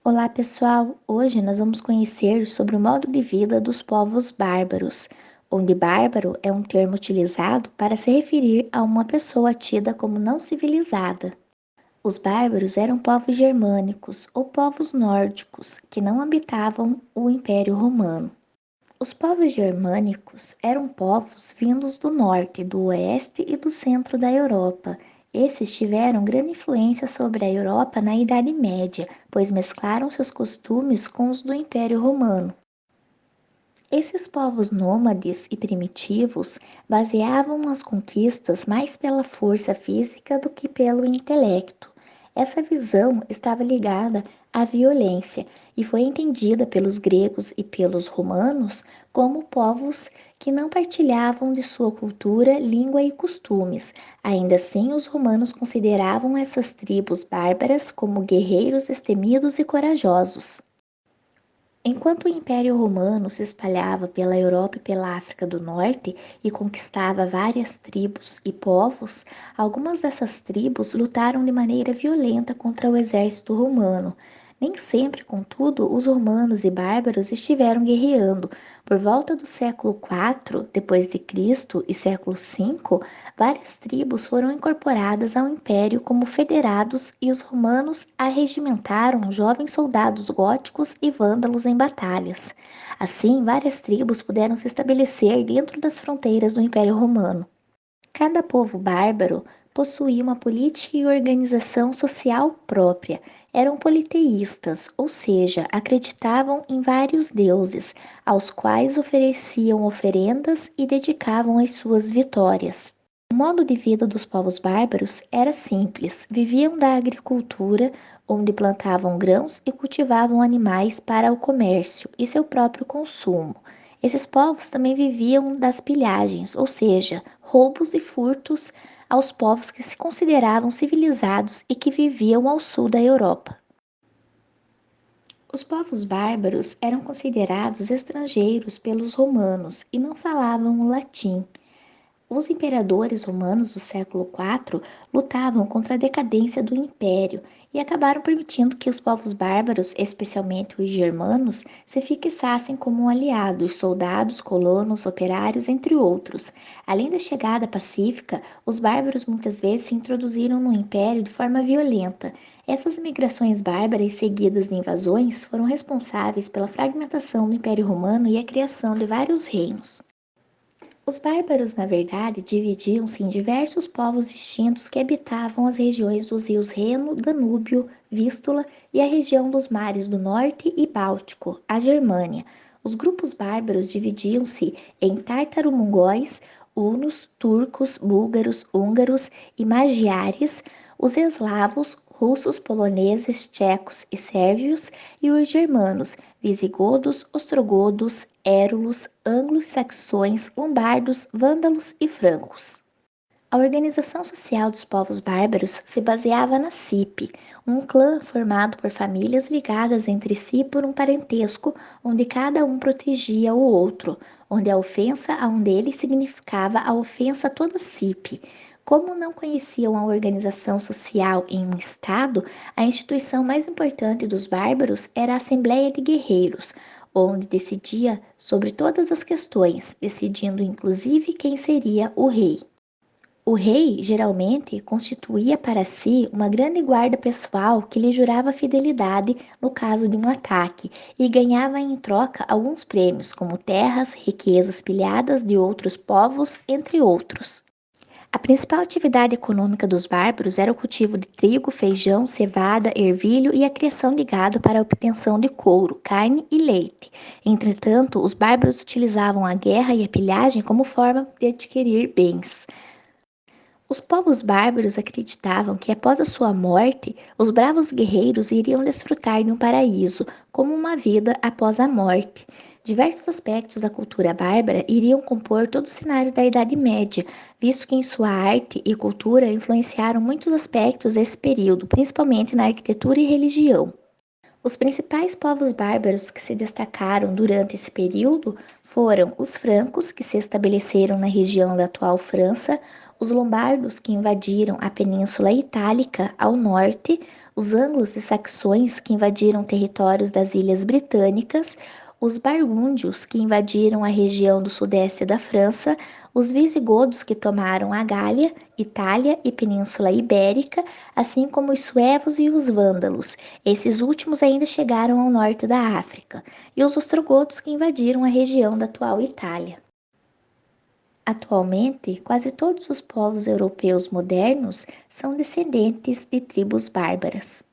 Olá pessoal, hoje nós vamos conhecer sobre o modo de vida dos povos bárbaros, onde bárbaro é um termo utilizado para se referir a uma pessoa tida como não civilizada. Os bárbaros eram povos germânicos ou povos nórdicos que não habitavam o Império Romano. Os povos germânicos eram povos vindos do norte, do oeste e do centro da Europa. Esses tiveram grande influência sobre a Europa na Idade Média, pois mesclaram seus costumes com os do Império Romano. Esses povos nômades e primitivos baseavam as conquistas mais pela força física do que pelo intelecto. Essa visão estava ligada à violência e foi entendida pelos gregos e pelos romanos como povos que não partilhavam de sua cultura, língua e costumes. Ainda assim, os romanos consideravam essas tribos bárbaras como guerreiros destemidos e corajosos. Enquanto o Império Romano se espalhava pela Europa e pela África do Norte e conquistava várias tribos e povos, algumas dessas tribos lutaram de maneira violenta contra o exército romano. Nem sempre, contudo, os romanos e bárbaros estiveram guerreando. Por volta do século IV depois de Cristo e século V, várias tribos foram incorporadas ao império como federados e os romanos arregimentaram jovens soldados góticos e vândalos em batalhas. Assim, várias tribos puderam se estabelecer dentro das fronteiras do Império Romano. Cada povo bárbaro possuía uma política e organização social própria. Eram politeístas, ou seja, acreditavam em vários deuses, aos quais ofereciam oferendas e dedicavam as suas vitórias. O modo de vida dos povos bárbaros era simples: viviam da agricultura, onde plantavam grãos e cultivavam animais para o comércio e seu próprio consumo. Esses povos também viviam das pilhagens, ou seja, roubos e furtos aos povos que se consideravam civilizados e que viviam ao sul da Europa. Os povos bárbaros eram considerados estrangeiros pelos romanos e não falavam o latim. Os imperadores romanos do século IV lutavam contra a decadência do império e acabaram permitindo que os povos bárbaros, especialmente os germanos, se fixassem como aliados, soldados, colonos, operários, entre outros. Além da chegada pacífica, os bárbaros muitas vezes se introduziram no império de forma violenta. Essas migrações bárbaras seguidas de invasões foram responsáveis pela fragmentação do Império Romano e a criação de vários reinos. Os bárbaros, na verdade, dividiam-se em diversos povos distintos que habitavam as regiões dos rios Reno, Danúbio, Vístula e a região dos mares do Norte e Báltico, a Germânia. Os grupos bárbaros dividiam-se em tártaro-mongóis, hunos, turcos, búlgaros, húngaros e magiares, os eslavos, russos, poloneses, tchecos e sérvios, e os germanos, visigodos, ostrogodos, érulos, anglo-saxões, lombardos, vândalos e francos. A organização social dos povos bárbaros se baseava na cipe, um clã formado por famílias ligadas entre si por um parentesco, onde cada um protegia o outro, onde a ofensa a um deles significava a ofensa a toda a cipe. Como não conheciam a organização social em um estado, a instituição mais importante dos bárbaros era a Assembleia de Guerreiros, onde decidia sobre todas as questões, decidindo inclusive quem seria o rei. O rei, geralmente, constituía para si uma grande guarda pessoal que lhe jurava fidelidade no caso de um ataque e ganhava em troca alguns prêmios, como terras, riquezas pilhadas de outros povos, entre outros. A principal atividade econômica dos bárbaros era o cultivo de trigo, feijão, cevada, ervilho e a criação de gado para a obtenção de couro, carne e leite. Entretanto, os bárbaros utilizavam a guerra e a pilhagem como forma de adquirir bens. Os povos bárbaros acreditavam que após a sua morte, os bravos guerreiros iriam desfrutar de um paraíso, como uma vida após a morte. Diversos aspectos da cultura bárbara iriam compor todo o cenário da Idade Média, visto que em sua arte e cultura influenciaram muitos aspectos desse período, principalmente na arquitetura e religião. Os principais povos bárbaros que se destacaram durante esse período foram os francos, que se estabeleceram na região da atual França, os lombardos, que invadiram a Península Itálica ao norte, Os anglos e saxões que invadiram territórios das Ilhas Britânicas, os bargúndios que invadiram a região do sudeste da França, os visigodos que tomaram a Gália, Itália e Península Ibérica, assim como os suevos e os vândalos. Esses últimos ainda chegaram ao norte da África, e os ostrogodos que invadiram a região da atual Itália. Atualmente, quase todos os povos europeus modernos são descendentes de tribos bárbaras.